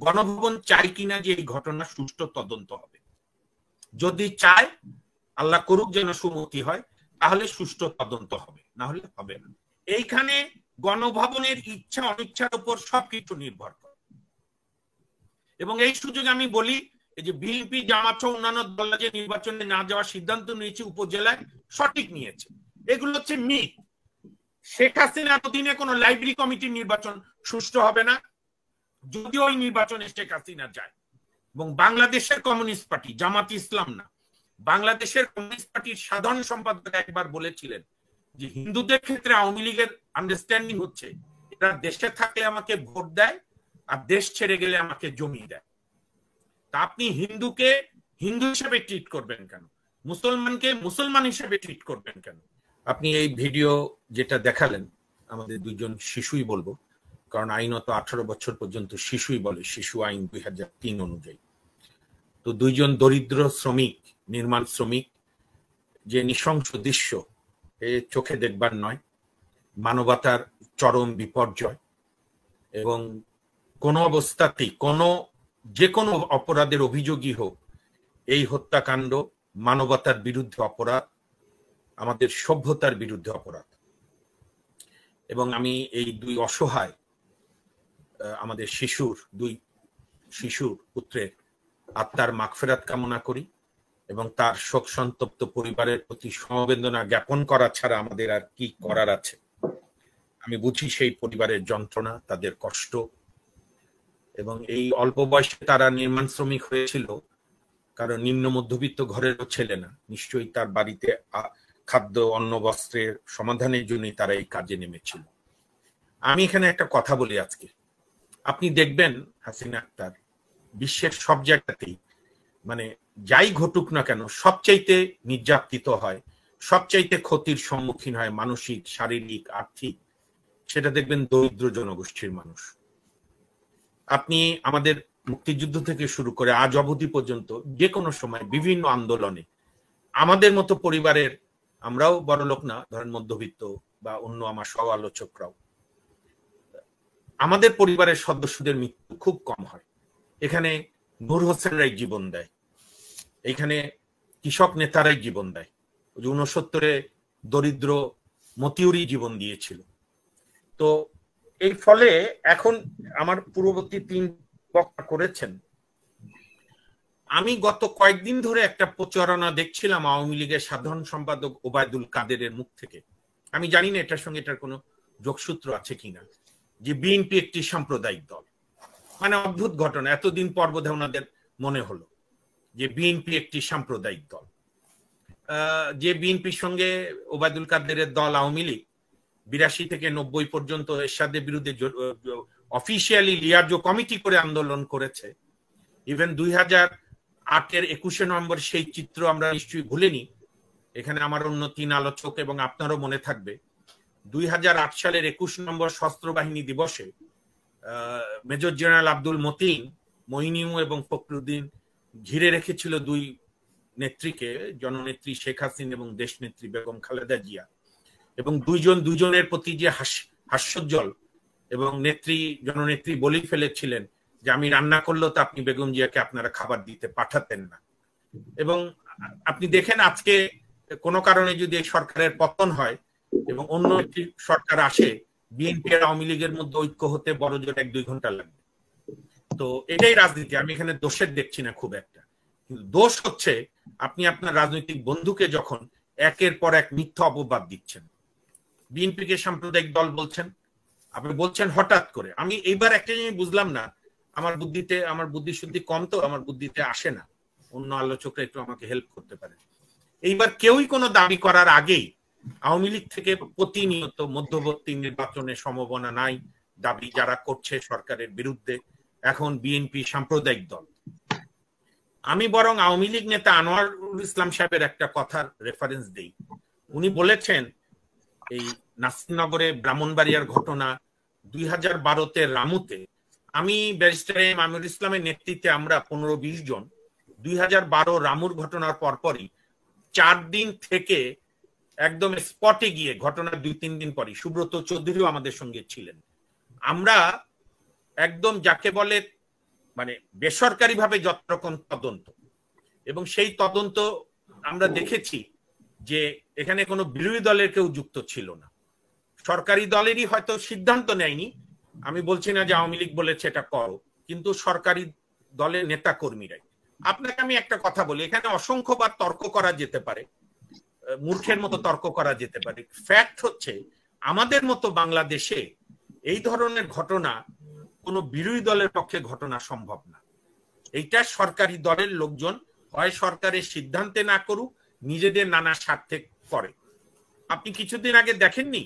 গণভবন চায় কিনা যে এই ঘটনা সুষ্ঠু তদন্ত হবে। যদি চায়, আল্লাহ করুক যেন সুমতি হয়, তাহলে সুষ্ঠু তদন্ত হবে, না হলে হবে না। এইখানে গণভবনের ইচ্ছা অনিচ্ছার উপর সবকিছু নির্ভর করে। এবং এই সুযোগে আমি বলি, এই যে বিএনপি, জামাত সহ অন্যান্য দল যে নির্বাচনে না যাওয়ার সিদ্ধান্ত নিয়েছে উপজেলায়, সঠিক নিয়েছে। এগুলো হচ্ছে মিথ। শেখ হাসিনার অধীনে কোনো লাইব্রেরি কমিটির নির্বাচন সুষ্ঠু হবে না যদি ওই নির্বাচনে শেখ হাসিনা যায়। এবং বাংলাদেশের কমিউনিস্ট পার্টি, জামাত ইসলাম না, বাংলাদেশের কমিউনিস্ট পার্টির সাধারণ সম্পাদক একবার বলেছিলেন যে হিন্দুদের ক্ষেত্রে আওয়ামী লীগের আন্ডারস্ট্যান্ডিং হচ্ছে এরা দেশে থাকলে আমাকে ভোট দেয় আর দেশ ছেড়ে গেলে আমাকে জমি দেয়। তা আপনি হিন্দুকে হিন্দু হিসেবে ট্রিট করবেন কেন? মুসলমানকে মুসলমান হিসেবে ট্রিট করবেন কেন? আপনি এই ভিডিও যেটা দেখালেন, আমাদের দুজন শিশুই বলবো, কারণ আইনত 18 বছর পর্যন্ত শিশুই বলে, শিশু আইন 2003 অনুযায়ী। তো দুইজন দরিদ্র শ্রমিক, নির্মাণ শ্রমিক, যে নৃশংস দৃশ্য এ চোখে দেখবার নয়, মানবতার চরম বিপর্যয়। এবং কোনো অবস্থাতেই যে কোনো অপরাধের অভিযোগই হোক, এই হত্যাকাণ্ড মানবতার বিরুদ্ধে অপরাধ, আমাদের সভ্যতার বিরুদ্ধে অপরাধ। এবং আমি এই দুই অসহায় আমাদের দুই শিশুর পুত্রের আত্মার মাগফিরাত কামনা করি এবং তার শোক সন্তপ্ত পরিবারের প্রতি সমবেদনা জ্ঞাপন করা ছাড়া আমাদের আর কি করার আছে। আমি বুঝি সেই পরিবারের যন্ত্রণা, তাদের কষ্ট। এবং এই অল্প বয়সে তারা নির্মাণ শ্রমিক হয়েছিল, কারণ নিম্ন মধ্যবিত্ত ঘরেরও ছেলে না, নিশ্চয়ই তার বাড়িতে খাদ্য, অন্ন, বস্ত্রের সমাধানের জন্যই তারা এই কাজে নেমেছিল। আমি এখানে একটা কথা বলি আজকে, আপনি দেখবেন হাসিনা আক্তার বিশ্বের সব জায়গাতেই, মানে যাই ঘটুক না কেন, সবচাইতে নির্যাতিত হয়, সবচাইতে ক্ষতির সম্মুখীন হয় মানসিক, শারীরিক, আর্থিক, সেটা দেখবেন দরিদ্র জনগোষ্ঠীর মানুষ। আপনি আমাদের মুক্তিযুদ্ধ থেকে শুরু করে আজ অবধি পর্যন্ত যে কোনো সময় বিভিন্ন আন্দোলনে আমাদের মতো পরিবারের, আমরাও বড় লোক না, ধরেন মধ্যবিত্ত বা অন্য আমার সহ আলোচকরাও, আমাদের পরিবারের সদস্যদের মৃত্যু খুব কম হয়। এখানে নূর হোসেনরাই জীবন দেয়, এখানে কৃষক নেতারাই জীবন দেয়। 69-এ দরিদ্র মতিউরি জীবন দিয়েছিল। তো এই ফলে এখন আমার পূর্ববর্তী 3 বক্তা করেছেন, আমি গত কয়েকদিন ধরে একটা প্রচারণা দেখছিলাম আওয়ামী লীগের সাধারণ সম্পাদক ওবায়দুল কাদেরের মুখ থেকে। আমি জানি না এটার সঙ্গে এটার কোনো যোগসূত্র আছে কিনা, যে বিএনপি একটি সাম্প্রদায়িক দল। মানে অদ্ভুত ঘটনা, এতদিন পর বোধহয় ওনাদের মনে হলো যে বিএনপি একটি সাম্প্রদায়িক দল। যে বিএনপির সঙ্গে ওবায়দুল কাদেরের দল আওয়ামী লীগ 82 থেকে 90 পর্যন্ত এরশাদের বিরুদ্ধে অফিসিয়ালি লিয়াজো কমিটি করে আন্দোলন করেছে। ইভেন 2008-এর 21শে নভেম্বর সেই চিত্র আমরা নিশ্চয়ই ভুলিনি। এখানে আমার অন্য 3 আলোচক এবং আপনারও মনে থাকবে, 2008 সালের 21 নম্বর সশস্ত্র বাহিনী দিবসে মেজর জেনারেল আব্দুল মতিন, মইনিউ এবং ফখরুদ্দিন ঘিরে রেখেছিল 2 নেত্রীকে, জননেত্রী শেখ হাসিনা এবং দেশনেত্রী বেগম খালেদা জিয়া। এবং দুজনের প্রতি যে হাস্যোজ্জ্বল, এবং জননেত্রী বলেই ফেলেছিলেন যে আমি রান্না করলেও তো আপনি বেগম জিয়াকে আপনারা খাবার দিতে পাঠাতেন না। এবং আপনি দেখেন আজকে কোনো কারণে যদি এই সরকারের পতন হয় এবং অন্য একটি সরকার আসে, বিএনপি আর আওয়ামী লীগের মধ্যে ঐক্য হতে বড় জোর 1-2 ঘন্টা লাগবে। তো এটাই রাজনীতি, আমি এখানে দোষের দেখছি না খুব একটা। কিন্তু দোষ হচ্ছে আপনি আপনার রাজনৈতিক বন্ধুকে যখন একের পর এক মিথ্যা অপবাদ দিচ্ছেন। বিএনপিকে সাম্প্রদায়িক দল বলছেন, আপনি বলছেন হঠাৎ করে। আমি এইবার একটা জিনিস বুঝলাম না, আমার বুদ্ধিশুদ্ধি কম, তো আমার বুদ্ধিতে আসে না, অন্য আলোচকরা একটু আমাকে হেল্প করতে পারে। এইবার কেউই কোনো দাবি করার আগেই আওয়ামী লীগ থেকে প্রতিনিয়ত মধ্যবর্তী নির্বাচনের সম্ভাবনা নাই দাবি যারা করছে সরকারের বিরুদ্ধে। এখন বিএনপি সাম্প্রদায়িক দল। আমি বরং আওয়ামী লীগ নেতা আনোয়ারুল ইসলাম সাহেবের একটা কথার রেফারেন্স দেই। উনি বলেছেন এই নাসিরনগরে ব্রাহ্মণবাড়িয়ার ঘটনা, 2012-তে রামুতে, আমি ব্যারিস্টার এম আমিনুল ইসলামের নেতৃত্বে আমরা 15-20 জন 2012 রামুর ঘটনার পরপরই 4 দিন থেকে একদম স্পটে গিয়ে, ঘটনার 2-3 দিন পরই সুব্রত চৌধুরীও আমাদের সঙ্গে ছিলেন, আমরা একদম যাকে বলে মানে বেসরকারিভাবে যত রকম তদন্ত, এবং সেই তদন্ত আমরা দেখেছি যে এখানে কোনো বিরোধী দলের কেউ যুক্ত ছিল না, সরকারি দলেরই হয়তো সিদ্ধান্ত নেয়নি। আমি বলছি না যে আওয়ামী লীগ বলেছে এটা করো, কিন্তু সরকারি দলের নেতা কর্মীরাই। আপনাকে আমি একটা কথা বলি, এখানে অসংখ্যবার তর্ক করা যেতে পারে, মূর্খের মতো তর্ক করা যেতে পারে। ফ্যাক্ট হচ্ছে আমাদের মতো বাংলাদেশে এই ধরনের ঘটনা কোনো বিরোধী দলের পক্ষে ঘটনা সম্ভব না। এইটা সরকারি দলের লোকজন হয় সরকারের সিদ্ধান্তে না করুক, নিজেদের নানা স্বার্থে করে। আপনি কিছুদিন আগে দেখেননি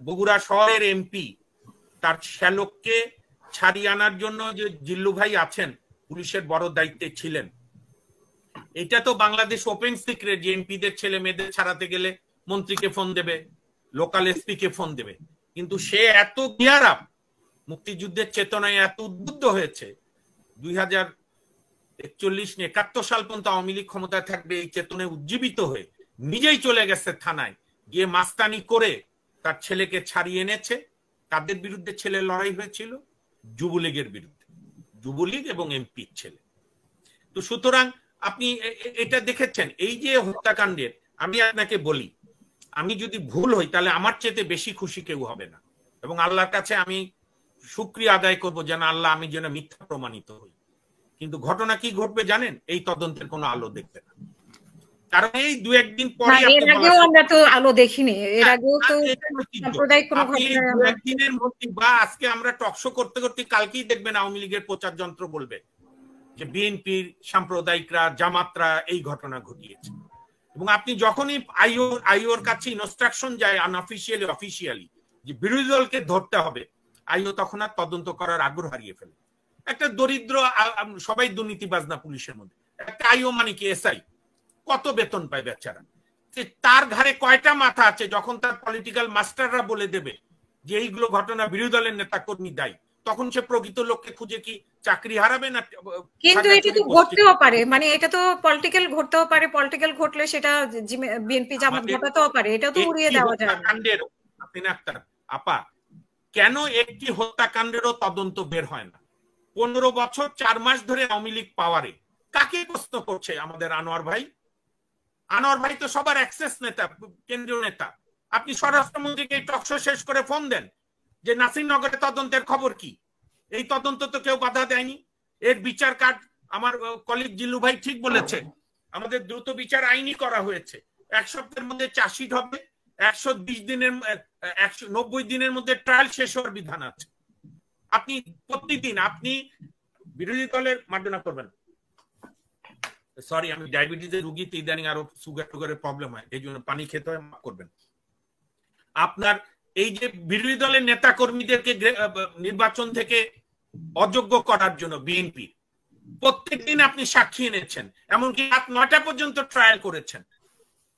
বগুড়া শহরের এমপি তার শ্যালককে ছাড়িয়ে আনার জন্য যে জিল্লু ভাই আছেন পুলিশের বড় দায়িত্বে ছিলেন, এটা তো বাংলাদেশ ওপেন সিক্রেট যে এমপিদের ছেলে মেয়েদের ছাড়াতে গেলে মন্ত্রীকে ফোন দেবে, লোকাল এসপি কে ফোন দেবে। কিন্তু সে এত গিয়ার আপ, মুক্তিযুদ্ধের চেতনায় এত উদ্বুদ্ধ হয়েছে, 2041-71 সাল পর্যন্ত আওয়ামী লীগ ক্ষমতায় থাকবে এই চেতনায় উজ্জীবিত হয়ে নিজেই চলে গেছে থানায় গিয়ে মাস্তানি করে তার ছেলেকে ছাড়িয়ে এনেছে। কাদের বিরুদ্ধে ছেলে লড়াই হয়েছিল? যুবলীগের বিরুদ্ধে, যুবলীগ এবং এমপির ছেলে। তো সুতরাং আপনি এটা দেখেছেন এই যে হত্যাকাণ্ডের। আমি আপনাকে বলি, আমি যদি ভুল হই তাহলে আমার চেয়ে বেশি খুশি কেউ হবে না, এবং আল্লাহর কাছে আমি শুকরিয়া আদায় করব যেন আল্লাহ আমি যেন মিথ্যা প্রমাণিত হই। কিন্তু ঘটনা কি ঘটবে জানেন? এই তদন্তের কোনো আলো দেখবে না, কারণ এই দু একদিন পরে এর আগেও আমরা তো আলো দেখিনি, এর আগেও তো সাম্প্রদায়িক কোনো ঘটনা একদিনের মধ্যে বা আজকে আমরা টকশো করতে করতে কালকেই দেখবেন আওয়ামী লীগের প্রচার যন্ত্র বলবে যে বিএনপির সাম্প্রদায়িকরা জামাতরা এই ঘটনা ঘটিয়েছে। এবং আপনি যখনই আইওর কাছে ইনস্ট্রাকশন যায় আনঅফিসিয়ালি অফিসিয়ালি যে বিরোধী দলকে ধরতে হবে, আইও তখন আর তদন্ত করার আগ্রহ হারিয়ে ফেলে। একটা দরিদ্র, সবাই দুর্নীতিবাজ না পুলিশের মধ্যে, একটা আইও মানে কি এসআই, কত বেতন পায় বেচারা, তার ঘাড়ে কয়টা মাথা আছে যখন তার পলিটিক্যাল মাস্টাররা বলে দেবে যে এইগুলো ঘটনা বিরোধী দলের নেতা কর্মী দায়ী, তখন সে প্রকৃত লোককে খুঁজে কি চাকরি হারাবে না? কিন্তু এটা তো ঘটতেও পারে, মানে এটা তো পলিটিক্যাল ঘটতেও পারে, পলিটিক্যাল ঘটলে সেটা বিএনপি জামাত ঘটাতেও পারে, এটা তো উড়িয়ে দেওয়া যায় না। আপনি আক্তার আপা, কেন একটি হত্যাকাণ্ডেরও তদন্ত বের হয় না? 15 বছর 4 মাস ধরে আওয়ামী লীগ পাওয়ারে কাকে প্রশ্ন করছে? আমাদের আনোয়ার ভাই। আনোয়ার ভাই তো সবার অ্যাক্সেস নেতা, কেন্দ্রীয় নেতা। আপনি স্বরাষ্ট্রমন্ত্রীকে টকশো শেষ করে ফোন দেন যে নাসিরনগরে তদন্তের খবর কি? এই তদন্ত তো কেউ বাধা দেয়নি। এর বিচার কাজ আমার কলিগ জিল্লু ভাই ঠিক বলেছে, আমাদের দ্রুত বিচার আইনই করা হয়েছে। 1 সপ্তাহের মধ্যে চার্জশিট হবে, 120 দিনের 190 দিনের মধ্যে ট্রায়াল শেষ হওয়ার বিধান আছে। আপনি প্রতিদিন আপনি বিরোধী দলের মার্জনা করবেন। সরি, আমি ডায়াবেটিসের রোগীতে ইদানিং আরো সুগার টুগারের প্রবলেম হয়, এই জন্য পানি খেতে হয়, মাফ করবেন। আপনার এই যে বিরোধী দলের নেতা কর্মীদেরকে নির্বাচন থেকে অযোগ্য করার জন্য বিএনপি প্রত্যেকদিন আপনি সাক্ষী এনেছেন, এমনকি রাত 9টা পর্যন্ত ট্রায়াল করেছেন।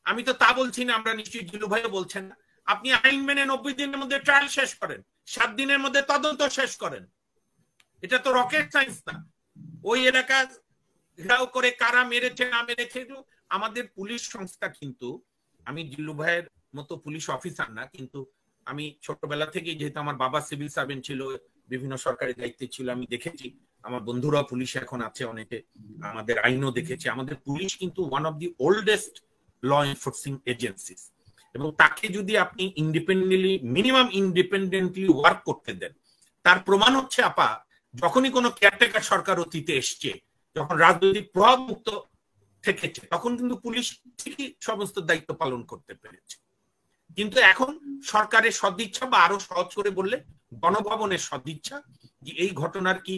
আমি তো তা বলছি না, আমরা নিশ্চয়ই জিলু ভাইও বলছেন না। আপনি আইন মেনে 90 দিনের মধ্যে ট্রায়াল শেষ করেন, 7 দিনের মধ্যে তদন্ত শেষ করেন। এটা তো রকেট সায়েন্স না। ওই এলাকা ঘেরাও করে কারা মেরেছে না মেরেছে, আমাদের পুলিশ সংস্থা কিন্তু, আমি জিল্লু ভাইয়ের মতো পুলিশ অফিসার না, কিন্তু আমি ছোটবেলা থেকেই, যেহেতু আমার বাবা সিভিল সার্ভেন্ট ছিল, বিভিন্ন সরকারি দায়িত্বে ছিল, আমি দেখেছি। আমার বন্ধুরা পুলিশে এখন আছে অনেকে, আমাদের আইনও দেখেছি। আমাদের পুলিশ কিন্তু one of the oldest law enforcing agencies, এবং তাকে যদি আপনি ইন্ডিপেন্ডেন্টলি, মিনিমাম ইন্ডিপেন্ডেন্টলি ওয়ার্ক করতে দেন, তার প্রমাণ হচ্ছে আপা, যখনই কোনো কেয়ারটেকার সরকার অতীতে এসছে, যখন রাজনৈতিক প্রভাব মুক্ত থেকেছে, তখন কিন্তু পুলিশ ঠিকই সমস্ত দায়িত্ব পালন করতে পেরেছে। কিন্তু এখন সরকারের সদিচ্ছা, বা আরো সহজ করে বললে গণভবনের সদিচ্ছা, যে এই ঘটনার কি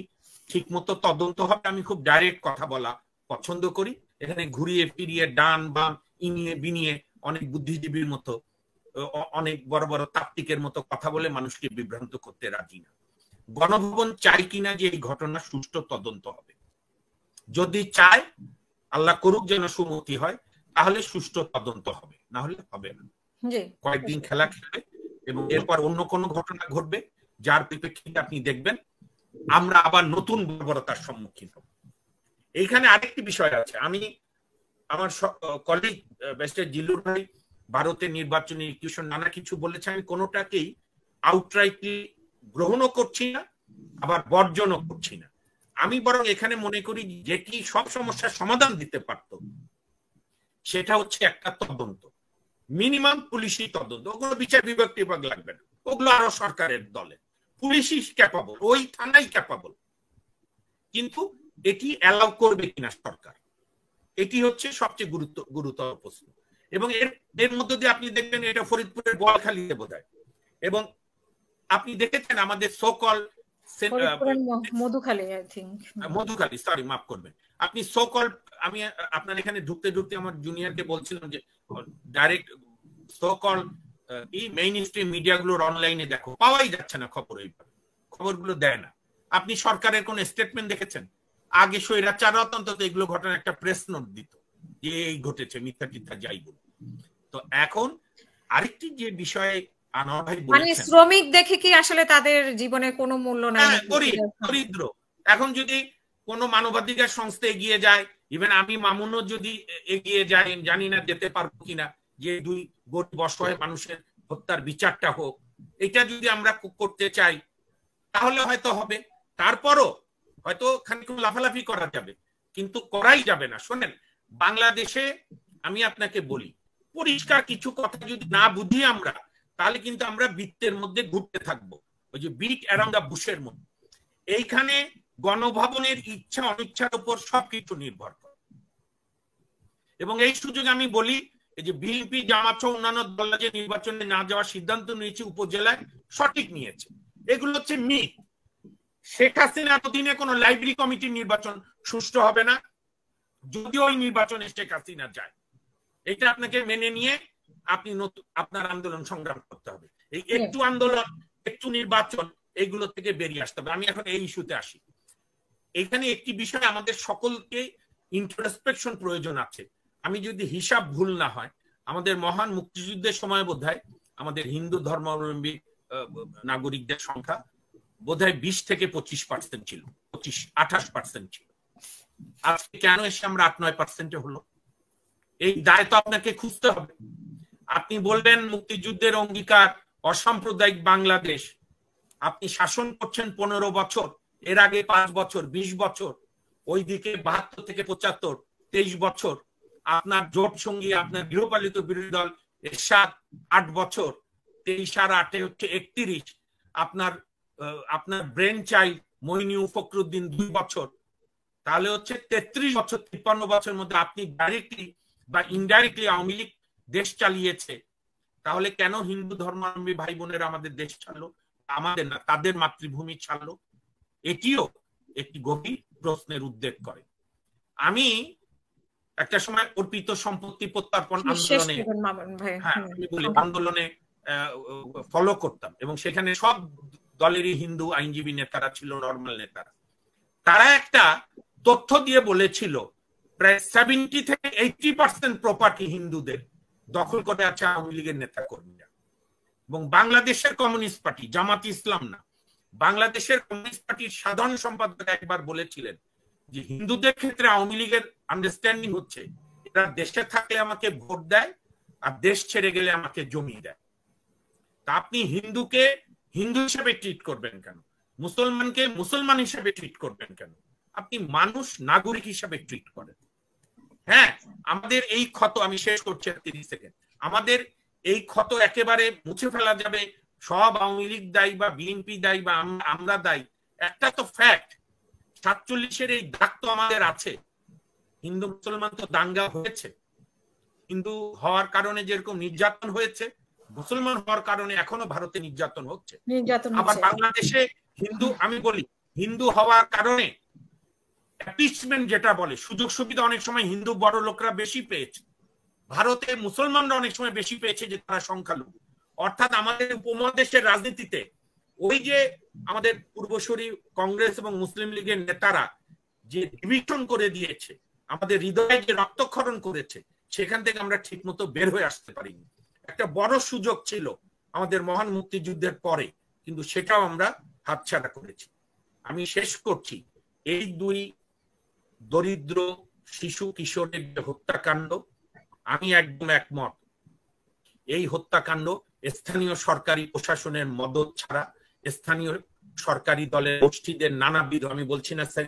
ঠিক মতো তদন্ত হবে। আমি খুব ডাইরেক্ট কথা বলা পছন্দ করি, এখানে ঘুরিয়ে ফিরিয়ে ডান বাম ইনিয়ে বিনিয়ে অনেক বুদ্ধিজীবীর মতো, অনেক বড় বড় তাত্ত্বিকের মতো কথা বলে মানুষকে বিভ্রান্ত করতে রাজি না। গণভবন চাই কিনা যে এই ঘটনা সুষ্ঠু তদন্ত হবে? যদি চায়, আল্লাহ করুক যেন সুমতি হয়, তাহলে সুষ্ঠু তদন্ত হবে, না হলে হবে না। কয়েকদিন খেলা খেলবে এবং এরপর অন্য কোনো ঘটনা ঘটবে, যার পরিপ্রেক্ষিতে আপনি দেখবেন আমরা আবার নতুন বর্বরতার সম্মুখীন হব। এইখানে আরেকটি বিষয় আছে, আমি আমার কলিগ ব্যারিস্টার জিল্লুর ভাই ভারতের নির্বাচনী ইস্যুশন নানা কিছু বলেছে, আমি কোনোটাকেই আউটরাইটলি গ্রহণও করছি না, আবার বর্জনও করছি না। আমি বরং এখানে মনে করি যেটি সব সমস্যার সমাধান দিতে পারত সেটা হচ্ছে একটা তদন্ত, মিনিমাম পুলিশি তদন্ত। ওগুলো বিচার বিভাগ লাগবে না, ওগুলো আরো সরকারের দলে, পুলিশই ক্যাপাবল, ওই থানাই ক্যাপাবল। কিন্তু এটি অ্যালাউ করবে কিনা সরকার, এটি হচ্ছে সবচেয়ে গুরুতর প্রশ্ন। এবং এর মধ্য দিয়ে আপনি দেখবেন এটা ফরিদপুরের বোয়ালখালীতে বোধহয়, এবং আপনি দেখেছেন আমাদের সোকল মধুখালী, সরি মাফ করবেন, আপনি সোকল, আমি আপনার এখানে ঢুকতে ঢুকতে আমার জুনিয়রকে বলছিলাম যে ডাইরেক্ট সোকল মেইন স্ট্রিম মিডিয়াগুলোর অনলাইনে দেখো, পাওয়াই যাচ্ছে না খবর, এইভাবে খবরগুলো দেয় না। আপনি সরকারের কোন স্টেটমেন্ট দেখেছেন? আগে স্বৈরাচার অন্তত এগুলো ঘটনার একটা প্রেস নোট দিত যে এই ঘটেছে, মিথ্যা টিথ্যা যাই বল। তো এখন আরেকটি যে বিষয়ে আনোয়ার ভাই বলেছেন, মানে শ্রমিক দেখে কি আসলে তাদের জীবনে কোনো মূল্য নাই? দরিদ্র। এখন যদি কোনো মানবাধিকার সংস্থা এগিয়ে যায়, ইভেন আমি মামুনও যদি এগিয়ে যায়, জানি না যেতে পারবো কিনা, যে দুই গরিব অসহায় মানুষের হত্যার বিচারটা হোক, এটা যদি আমরা করতে চাই তাহলে হয়তো হবে, তারপরও হয়তো খানিক লাফালাফি করা যাবে, কিন্তু করাই যাবে না। শোনেন, বাংলাদেশে আমি আপনাকে বলি, পরিষ্কার কিছু কথা যদি না বুঝি আমরা, তাহলে কিন্তু আমরা বৃত্তের মধ্যে ঘুরতে থাকবো, ওই যে বিট অ্যারাউন্ড দ্য বুশের মধ্যে। এইখানে গণভবনের ইচ্ছা অনিচ্ছার উপর সবকিছু নির্ভর করে। এবং এই সুযোগে আমি বলি, এই যে বিএনপি জামাত সহ অন্যান্য দল যে নির্বাচনে না যাওয়ার সিদ্ধান্ত নিয়েছে উপজেলায়, সঠিক নিয়েছে। এগুলো হচ্ছে মিথ। শেখ হাসিনার অধীনে কোনো লাইব্রেরি কমিটির নির্বাচন সুষ্ঠু হবে না, যদিও ওই নির্বাচনে শেখ হাসিনা যায়। এটা আপনাকে মেনে নিয়ে আপনি আপনার আন্দোলন সংগ্রাম করতে হবে। এই একটু আন্দোলন, একটু নির্বাচন, এগুলো থেকে বেরিয়ে আসতে হবে। আমি এখন এই ইস্যুতে আসি। এখানে একটি বিষয় আমাদের সকলকে ইন্ট্রোস্পেকশন প্রয়োজন আছে। আমি যদি হিসাব ভুল না হয়, আমাদের মহান মুক্তিযুদ্ধের সময় বোধহয় আমাদের হিন্দু ধর্মাবলম্বী নাগরিকদের সংখ্যা বোধহয় 20 থেকে 25% ছিল, 28% ছিল। আজকে কেন এসে আমরা 8-9% হলো? এই দায় তো আপনাকে খুঁজতে হবে। আপনি বলবেন মুক্তিযুদ্ধের অঙ্গীকার, অসাম্প্রদায়িক বাংলাদেশ, আপনি শাসন করছেন 15 বছর, এর আগে 5 বছর, 20 বছর, ওইদিকে 72 থেকে 75, 23 বছর। আপনার জোট সঙ্গী, আপনার গৃহপালিত বিরোধী দল এরশাদ 8 বছর, 23 আর 8 হচ্ছে 31। আপনার ব্রেন চাইল্ড মইনুল ফখরুদ্দিন 2 বছর, তাহলে হচ্ছে 33 বছর। 53 বছরের মধ্যে আপনি ডাইরেক্টলি বা ইনডাইরেক্টলি আওয়ামী লীগ দেশ চালিয়েছে। তাহলে কেন হিন্দু ধর্মাবলম্বী ভাই বোনেরা আমাদের দেশ ছাড়লো? আমাদের না, তাদের মাতৃভূমি ছাড়লো? এটিও একটি গভীর প্রশ্নের উদ্বেগ করে। আমি একটা সময় অর্পিত সম্পত্তি প্রত্যার্পণ আন্দোলনে ফলো করতাম, এবং সেখানে সব দলেরই হিন্দু আইনজীবী নেতারা ছিল, নর্মাল নেতারা। তারা একটা তথ্য দিয়ে বলেছিল প্রায় 70 থেকে 80% প্রপার্টি হিন্দুদের দখল করে আছে আওয়ামী লীগের নেতা কর্মীরা। এবং বাংলাদেশের কমিউনিস্ট পার্টি, জামাত ইসলাম না, বাংলাদেশের কমিউনিস্ট পার্টির সাধারণ সম্পাদক একবার বলেছিলেন যে হিন্দুদের ক্ষেত্রে আওয়ামী লীগের আন্ডারস্ট্যান্ডিং হচ্ছে এরা দেশে থাকলে আমাকে ভোট দেয়, আর দেশ ছেড়ে গেলে আমাকে জমি দেয়। তা আপনি হিন্দুকে হিন্দু হিসেবে ট্রিট করবেন কেন? মুসলমানকে মুসলমান হিসেবে ট্রিট করবেন কেন? আপনি মানুষ, নাগরিক হিসেবে ট্রিট করেন। হ্যাঁ, আমাদের এই ক্ষত, আমি শেষ করছি 30 সেকেন্ড, আমাদের এই ক্ষত একেবারে মুছে ফেলা যাবে, সব আওয়ামী লীগ দায়ী বা বিএনপি দায়ী বা আমরা দায়ী, একটা তো ফ্যাক্ট, 47-এর এই দাগ তো আমাদের আছে। হিন্দু মুসলমান তো দাঙ্গা হয়েছে, হিন্দু হওয়ার কারণে যেরকম নির্যাতন হয়েছে, মুসলমান হওয়ার কারণে এখনো ভারতে নির্যাতন হচ্ছে। আবার বাংলাদেশে হিন্দু, আমি বলি হিন্দু হওয়ার কারণে অ্যাপিসমেন্ট যেটা বলে, সুযোগ সুবিধা অনেক সময় হিন্দু বড় লোকরা বেশি পেয়েছে, ভারতে মুসলমানরা অনেক সময় বেশি পেয়েছে যে তারা সংখ্যালঘু। অর্থাৎ আমাদের উপমহাদেশের রাজনীতিতে ওই যে আমাদের পূর্বসূরি কংগ্রেস এবং মুসলিম লীগের নেতারা যে ডিভিশন করে দিয়েছে, আমাদের হৃদয়ে যে রক্তক্ষরণ করেছে, সেখান থেকে আমরা ঠিক মতো বের হয়ে আসতে পারিনি। একটা বড় সুযোগ ছিল আমাদের মহান মুক্তিযুদ্ধের পরে, কিন্তু সেটাও আমরা হাতছাড়া করেছি। আমি শেষ করছি, এই দুই দরিদ্র শিশু কিশোরের যে হত্যাকাণ্ড, আমি একদম একমত। এই হত্যাকাণ্ড স্থানীয় সরকারি প্রশাসনের মদত ছাড়া, স্থানীয় সরকারি দলের গোষ্ঠীদের নানাবিধ, আমি বলছি না স্যার